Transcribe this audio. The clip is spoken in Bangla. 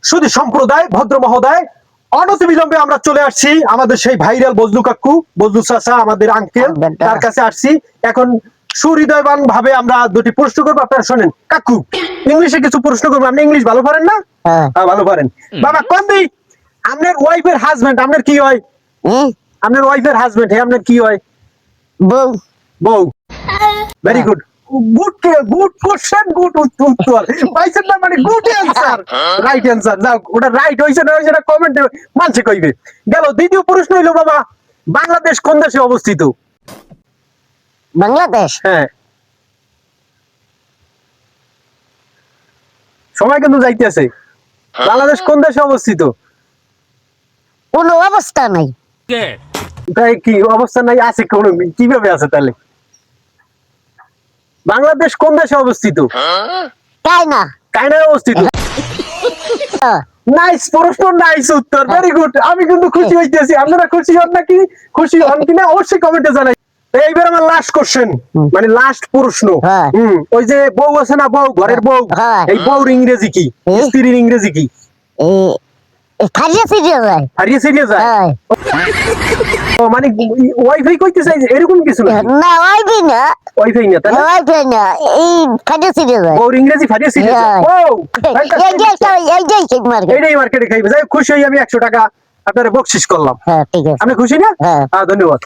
সুধী সম্প্রদায়, ভদ্র মহোদয়, অনতিবিলম্বে আমরা চলে আসছি আমাদের সেই ভাইরাল বজলু কাকু, বজলু চাচা, আমাদের আঙ্কেল, তার কাছে আসছি। এখন সুহৃদয়বান ভাবে আমরা দুটি প্রশ্ন করবো, আপনারা শোনেন। কাকু, ইংলিশে কিছু প্রশ্ন করবো। আপনি ইংলিশ ভালো পারেন না? হ্যাঁ। ভালো পারেন। বাবা কন্দি, আপনার ওয়াইফের হাজবেন্ড আপনার কি হয়? আপনার ওয়াইফের হাজবেন্ড আপনার কি হয়? বউ। বউ। Very good, good question, good উত্তর পাইছেন না, মানে গুড অ্যানসার, রাইট অ্যানসার। যাও, ওটা রাইট হইছে না হইছে না কমেন্টে মানছে কইবে। গেল দ্বিতীয় প্রশ্ন হইলো, বাবা বাংলাদেশ কোন দেশে অবস্থিত? বাংলাদেশ। হ্যাঁ, সময় কিন্তু যাইতেছে। বাংলাদেশ কোন দেশে অবস্থিত? কোনো অবস্থা নাই। তাই কি অবস্থা নাই? আছে কোন, কিভাবে আছে তাহলে? বাংলাদেশ কোন দেশে অবস্থিত? তাই না? কানাডায় অবস্থিত। নাইস প্রশ্ন, নাইস উত্তর, ভেরি গুড। আমি কিন্তু খুশি হইতেছি। আপনারা খুশি হন নাকি? খুশি হন কিনা অবশ্যই কমেন্টে জানাই। এইবার আমার লাস্ট কোশ্চেন, মানে লাস্ট প্রশ্ন। হ্যাঁ। ওই যে বউ আছে না, বউ, ঘরের বউ, হ্যাঁ। এই বউর ইংরেজি কি? স্ত্রীর ইংরেজি কি? খারিয়া সিরিয়া যায়। হারিয়ে সিরিয়ে যায়? হ্যাঁ। ও মানে ওয়াইফাই কইতে চাই এরকম কিছু না? না ওইবি না। ওয়াইফাই না তাহলে? ওইবি না, এই খারিয়া সিরিয়া যায়। বউর ইংরেজি হারিয়ে সিরিয়ে যায়। হ্যাঁ। ও এই যে মার্কেট। এইটাই মার্কেটে খাইবে। যাই হোক, খুশি হই আমি। 100 টাকা আপনারা বকশিস করলাম। হ্যাঁ ঠিক আছে। আপনি খুশি না? হ্যাঁ। ধন্যবাদ।